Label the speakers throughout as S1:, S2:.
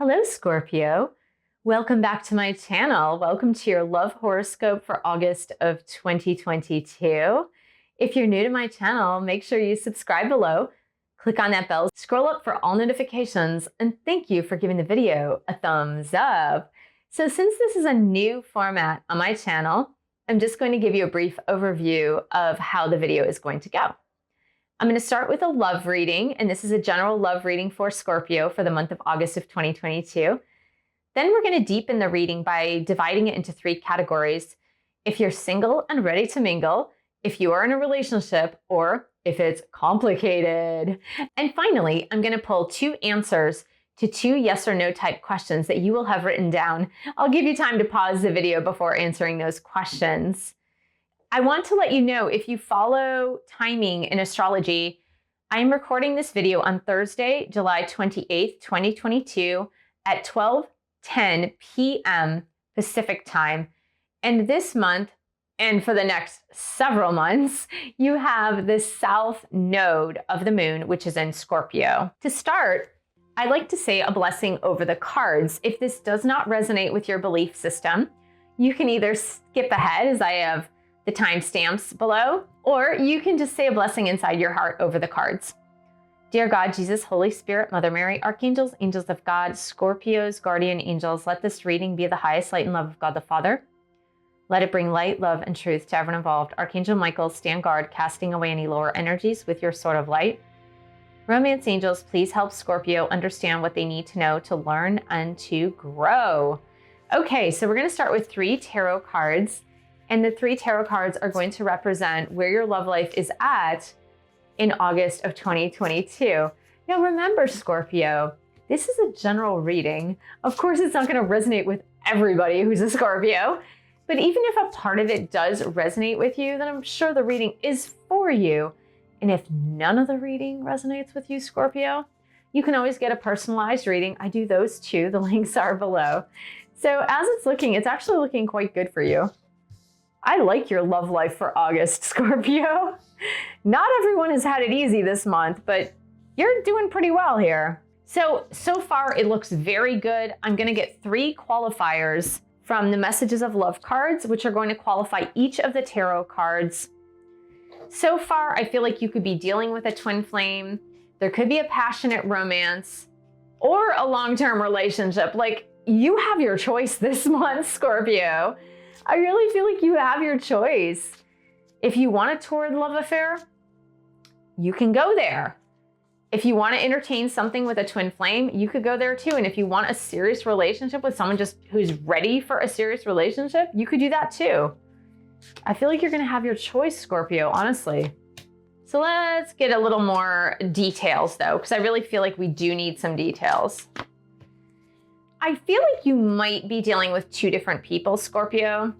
S1: Hello, Scorpio. Welcome back to my channel. Welcome to your love horoscope for August of 2022. If you're new to my channel, make sure you subscribe below, click on that bell, scroll up for all notifications, and thank you for giving the video a thumbs up. So since this is a new format on my channel, I'm just going to give you a brief overview of how the video is going to go. I'm going to start with a love reading, and this is a general love reading for Scorpio for the month of August of 2022. Then we're going to deepen the reading by dividing it into 3 categories. If you're single and ready to mingle, if you are in a relationship, or if it's complicated. And finally, I'm going to pull 2 answers to 2 yes or no type questions that you will have written down. I'll give you time to pause the video before answering those questions. I want to let you know, if you follow timing in astrology, I'm recording this video on Thursday, July 28th, 2022 at 12:10 p.m. Pacific time. And this month, and for the next several months, you have the south node of the moon, which is in Scorpio. To start, I like to say a blessing over the cards. If this does not resonate with your belief system, you can either skip ahead, as I have the timestamps below, or you can just say a blessing inside your heart over the cards. Dear God, Jesus, Holy Spirit, Mother Mary, archangels, angels of God, Scorpios, guardian angels, let this reading be the highest light and love of God the Father. Let it bring light, love, and truth to everyone involved. Archangel Michael, stand guard, casting away any lower energies with your sword of light. Romance angels, please help Scorpio understand what they need to know to learn and to grow. Okay, so we're going to start with 3 tarot cards. And the 3 tarot cards are going to represent where your love life is at in August of 2022. Now remember, Scorpio, this is a general reading. Of course, it's not going to resonate with everybody who's a Scorpio, but even if a part of it does resonate with you, then I'm sure the reading is for you. And if none of the reading resonates with you, Scorpio, you can always get a personalized reading. I do those too. The links are below. So as it's looking, it's actually looking quite good for you. I like your love life for August, Scorpio. Not everyone has had it easy this month, but you're doing pretty well here. So far it looks very good. I'm going to get 3 qualifiers from the Messages of Love cards, which are going to qualify each of the tarot cards. So far, I feel like you could be dealing with a twin flame. There could be a passionate romance or a long-term relationship. Like, you have your choice this month, Scorpio. I really feel like you have your choice. If you want a torrid love affair, you can go there. If you want to entertain something with a twin flame, you could go there too. And if you want a serious relationship with someone just who's ready for a serious relationship, you could do that too. I feel like you're going to have your choice, Scorpio, honestly. So let's get a little more details though, because I really feel like we do need some details. I feel like you might be dealing with 2 different people, Scorpio,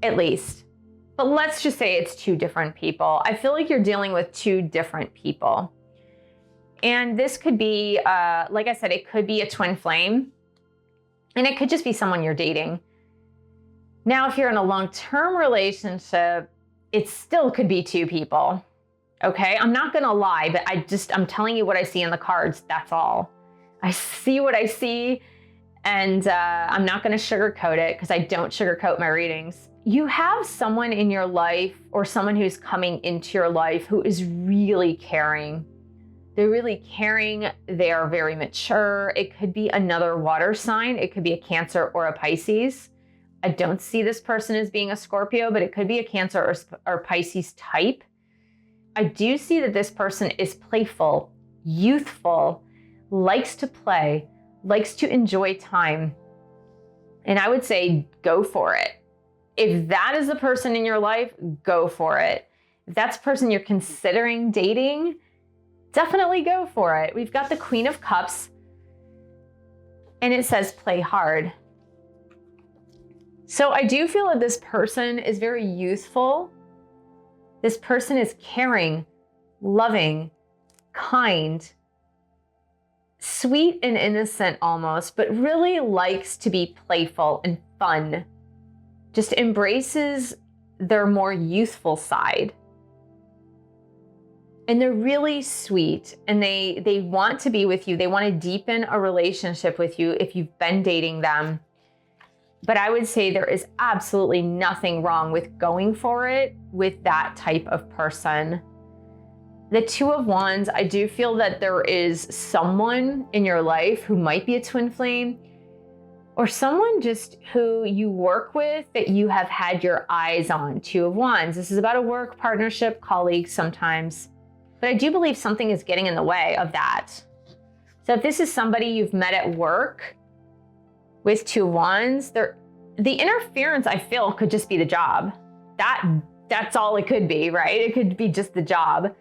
S1: at least. But let's just say it's 2 different people. I feel like you're dealing with 2 different people. And this could be, like I said, it could be a twin flame. And it could just be someone you're dating. Now, if you're in a long-term relationship, it still could be 2 people. Okay, I'm not gonna lie, but I'm telling you what I see in the cards, that's all. I see what I see, and I'm not going to sugarcoat it because I don't sugarcoat my readings. You have someone in your life or someone who's coming into your life who is really caring. They're really caring. They are very mature. It could be another water sign. It could be a Cancer or a Pisces. I don't see this person as being a Scorpio, but it could be a Cancer or Pisces type. I do see that this person is playful, youthful, likes to play, likes to enjoy time. And I would say go for it. If that is the person in your life, go for it. If that's the person you're considering dating, definitely go for it. We've got the Queen of Cups, and it says play hard. So I do feel that this person is very youthful. This person is caring, loving, kind, sweet and innocent almost, but really likes to be playful and fun. Just embraces their more youthful side. and they're really sweet, and they want to be with you. They want to deepen a relationship with you if you've been dating them. But I would say there is absolutely nothing wrong with going for it with that type of person. The Two of Wands, I do feel that there is someone in your life who might be a twin flame, or someone just who you work with that you have had your eyes on. Two of Wands. This is about a work partnership, colleague sometimes. But I do believe something is getting in the way of that. So if this is somebody you've met at work with Two of Wands, the interference, I feel, could just be the job. That's all it could be, right? It could be just the job.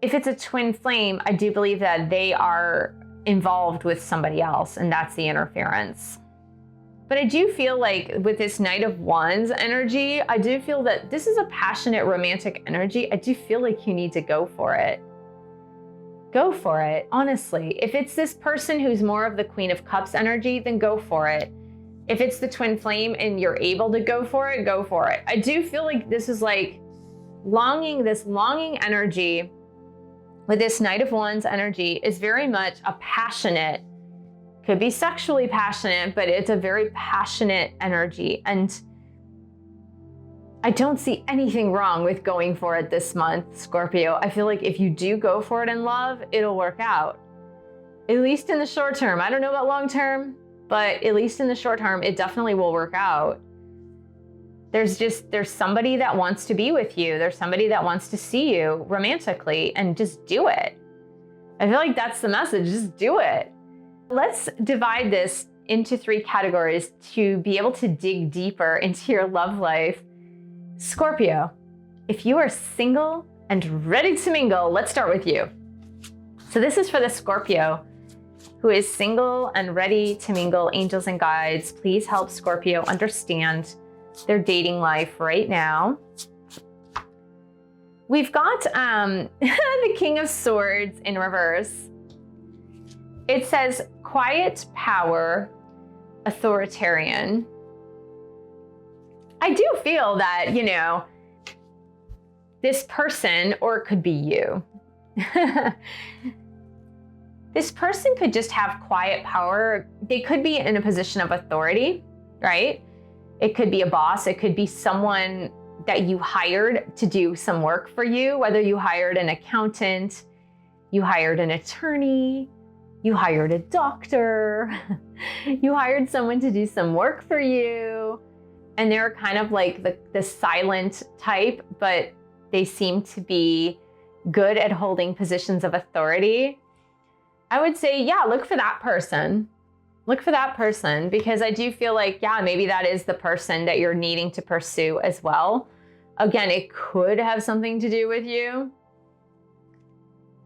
S1: If it's a twin flame, I do believe that they are involved with somebody else, and that's the interference. But I do feel like with this Knight of Wands energy, I do feel that this is a passionate romantic energy. I do feel like you need to go for it. Go for it, honestly. If it's this person who's more of the Queen of Cups energy, then go for it. If it's the twin flame and you're able to go for it, go for it. I do feel like this is like this longing energy with this Knight of Wands energy is very much a passionate, could be sexually passionate, but it's a very passionate energy. And I don't see anything wrong with going for it this month, Scorpio. I feel like if you do go for it in love, it'll work out. At least in the short term. I don't know about long term, but at least in the short term, it definitely will work out. There's somebody that wants to be with you. There's somebody that wants to see you romantically, and just do it. I feel like that's the message, just do it. Let's divide this into 3 categories to be able to dig deeper into your love life. Scorpio, if you are single and ready to mingle, let's start with you. So this is for the Scorpio who is single and ready to mingle. Angels and guides, please help Scorpio understand their dating life right now. We've got the King of Swords in reverse. It says quiet power, authoritarian. I do feel that, this person, or it could be you, this person could just have quiet power. They could be in a position of authority, right? It could be a boss. It could be someone that you hired to do some work for you, whether you hired an accountant, you hired an attorney, you hired a doctor, you hired someone to do some work for you. And they're kind of like the silent type, but they seem to be good at holding positions of authority. I would say, yeah, look for that person. Look for that person, because I do feel like, yeah, maybe that is the person that you're needing to pursue as well. Again, it could have something to do with you.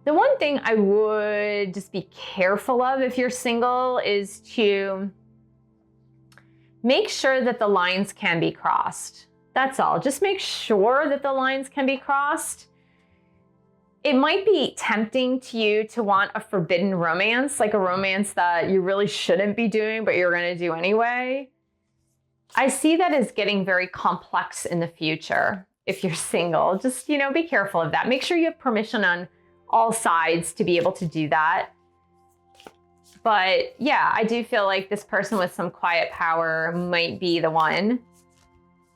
S1: The one thing I would just be careful of if you're single is to make sure that the lines can be crossed. That's all. Just make sure that the lines can be crossed. It might be tempting to you to want a forbidden romance, like a romance that you really shouldn't be doing, but you're going to do anyway. I see that as getting very complex in the future if you're single. Just, be careful of that. Make sure you have permission on all sides to be able to do that. But yeah, I do feel like this person with some quiet power might be the one.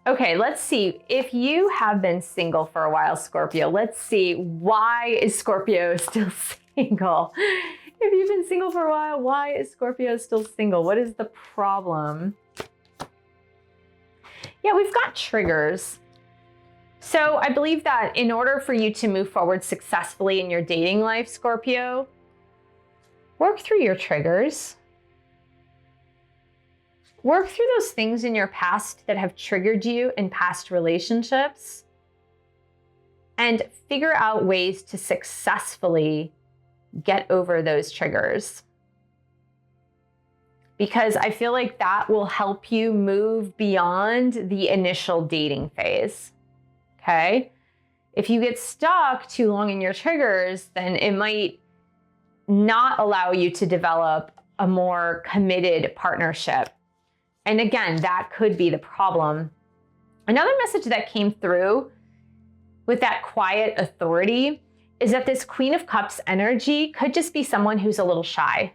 S1: Okay, let's see. If you have been single for a while, Scorpio, let's see. Why is Scorpio still single? If you've been single for a while, why is Scorpio still single? What is the problem? Yeah, we've got triggers. So I believe that in order for you to move forward successfully in your dating life, Scorpio, work through your triggers. Work through those things in your past that have triggered you in past relationships, and figure out ways to successfully get over those triggers. Because I feel like that will help you move beyond the initial dating phase, okay? If you get stuck too long in your triggers, then it might not allow you to develop a more committed partnership. And again, that could be the problem. Another message that came through with that quiet authority is that this Queen of Cups energy could just be someone who's a little shy,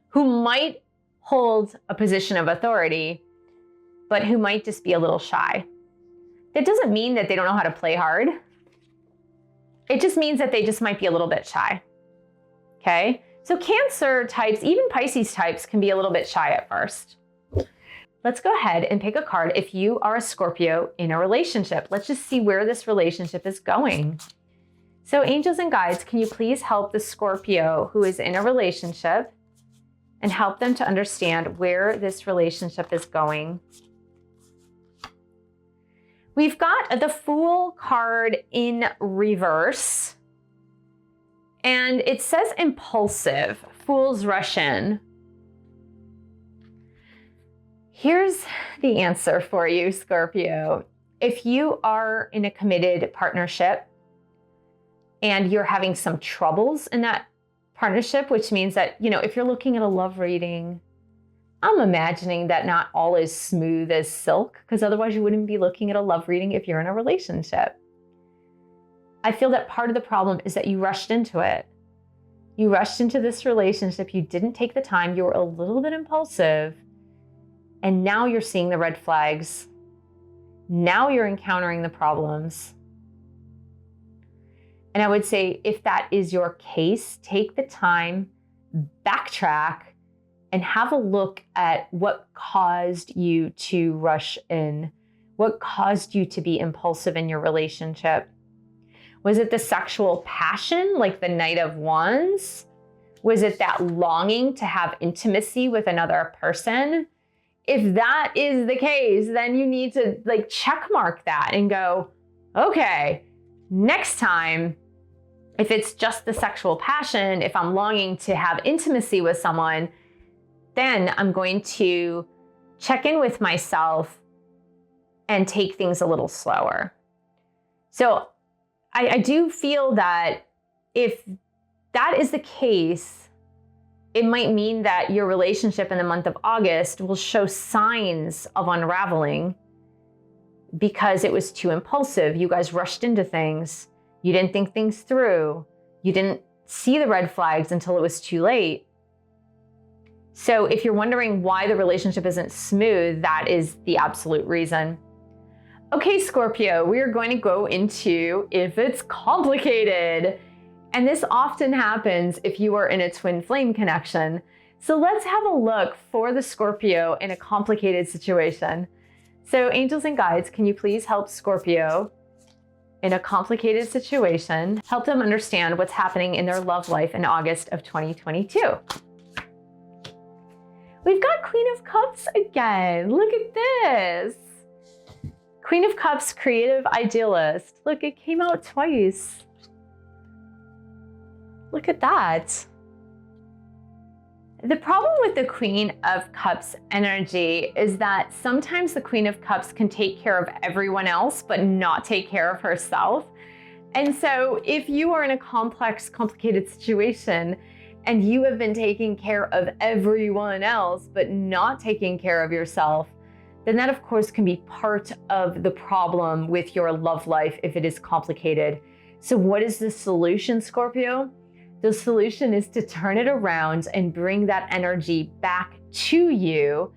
S1: who might hold a position of authority, but who might just be a little shy. That doesn't mean that they don't know how to play hard. It just means that they just might be a little bit shy, okay? So Cancer types, even Pisces types, can be a little bit shy at first. Let's go ahead and pick a card if you are a Scorpio in a relationship. Let's just see where this relationship is going. So angels and guides, can you please help the Scorpio who is in a relationship and help them to understand where this relationship is going? We've got the Fool card in reverse, and it says impulsive. Fools rush in. Here's the answer for you, Scorpio. If you are in a committed partnership and you're having some troubles in that partnership, which means that, if you're looking at a love reading, I'm imagining that not all is smooth as silk, because otherwise you wouldn't be looking at a love reading if you're in a relationship. I feel that part of the problem is that you rushed into it. You rushed into this relationship. You didn't take the time. You were a little bit impulsive. And now you're seeing the red flags. Now you're encountering the problems. And I would say if that is your case, take the time, backtrack, and have a look at what caused you to rush in. What caused you to be impulsive in your relationship? Was it the sexual passion, like the Knight of Wands? Was it that longing to have intimacy with another person? If that is the case, then you need to check mark that and go, okay, next time, if it's just the sexual passion, if I'm longing to have intimacy with someone, then I'm going to check in with myself and take things a little slower. So I do feel that if that is the case, it might mean that your relationship in the month of August will show signs of unraveling because it was too impulsive. You guys rushed into things. You didn't think things through. You didn't see the red flags until it was too late. So if you're wondering why the relationship isn't smooth, that is the absolute reason. Okay, Scorpio, we are going to go into if it's complicated. And this often happens if you are in a twin flame connection. So let's have a look for the Scorpio in a complicated situation. So angels and guides, can you please help Scorpio in a complicated situation? Help them understand what's happening in their love life in August of 2022. We've got Queen of Cups again. Look at this. Queen of Cups, creative idealist. Look, it came out twice. Look at that. The problem with the Queen of Cups energy is that sometimes the Queen of Cups can take care of everyone else, but not take care of herself. And so if you are in a complex, complicated situation and you have been taking care of everyone else, but not taking care of yourself, then that of course can be part of the problem with your love life if it is complicated. So what is the solution, Scorpio? The solution is to turn it around and bring that energy back to you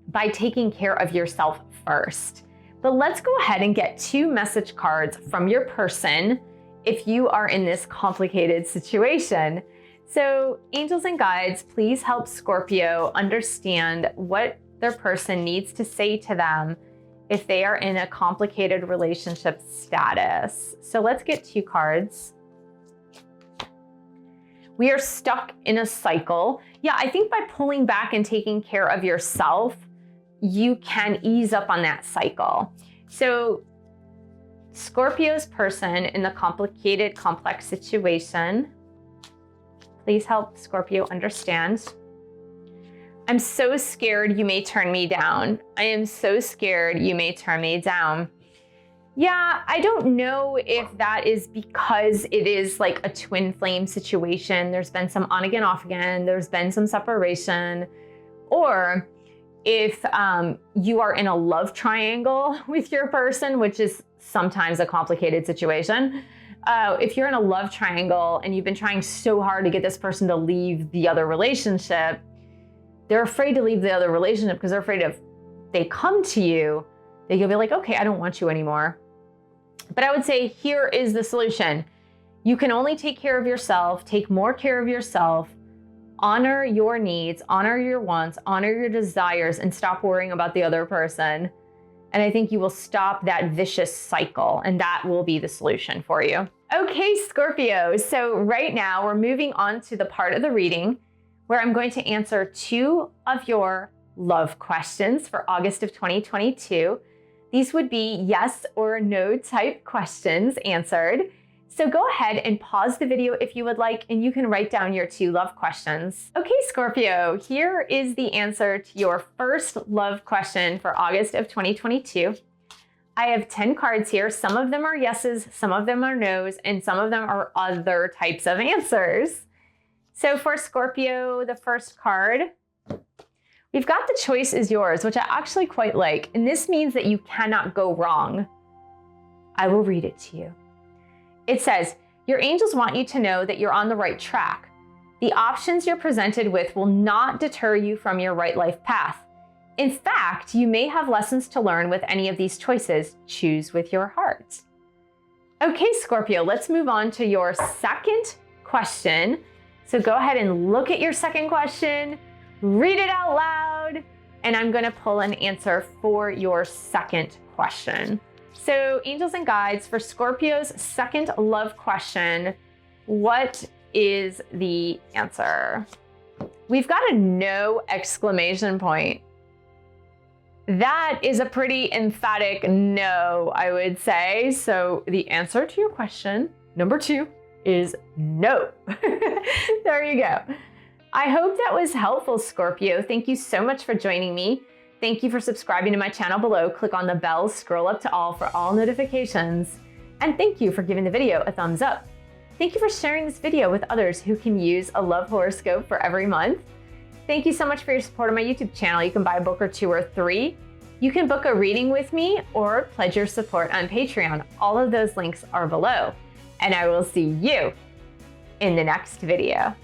S1: by taking care of yourself first. But let's go ahead and get 2 message cards from your person if you are in this complicated situation. So angels and guides, please help Scorpio understand what their person needs to say to them if they are in a complicated relationship status. So let's get 2 cards. We are stuck in a cycle. Yeah, I think by pulling back and taking care of yourself, you can ease up on that cycle. So Scorpio's person in the complicated, complex situation, please help Scorpio understand. I'm so scared you may turn me down. I am so scared you may turn me down. Yeah, I don't know if that is because it is like a twin flame situation. There's been some on again, off again. There's been some separation. Or if you are in a love triangle with your person, which is sometimes a complicated situation. If you're in a love triangle and you've been trying so hard to get this person to leave the other relationship, they're afraid to leave the other relationship because they're afraid if they come to you, that you'll be like, okay, I don't want you anymore. But I would say here is the solution. You can only take care of yourself, take more care of yourself, honor your needs, honor your wants, honor your desires, and stop worrying about the other person. And I think you will stop that vicious cycle, and that will be the solution for you. Okay, Scorpio. So right now we're moving on to the part of the reading where I'm going to answer 2 of your love questions for August of 2022. These would be yes or no type questions answered. So go ahead and pause the video if you would like, and you can write down your 2 love questions. Okay, Scorpio, here is the answer to your first love question for August of 2022. I have 10 cards here. Some of them are yeses, some of them are nos, and some of them are other types of answers. So for Scorpio, the first card, we've got the choice is yours, which I actually quite like. And this means that you cannot go wrong. I will read it to you. It says, your angels want you to know that you're on the right track. The options you're presented with will not deter you from your right life path. In fact, you may have lessons to learn with any of these choices. Choose with your heart. Okay, Scorpio, let's move on to your second question. So go ahead and look at your second question, read it out loud, and I'm going to pull an answer for your second question. So angels and guides, for Scorpio's second love question, what is the answer? We've got a no exclamation point. That is a pretty emphatic no, I would say. So the answer to your question, number 2, is no. There you go. I hope that was helpful, Scorpio. Thank you so much for joining me. Thank you for subscribing to my channel below. Click on the bell, scroll up to all for all notifications. And thank you for giving the video a thumbs up. Thank you for sharing this video with others who can use a love horoscope for every month. Thank you so much for your support on my YouTube channel. You can buy a book or 2 or 3. You can book a reading with me or pledge your support on Patreon. All of those links are below. And I will see you in the next video.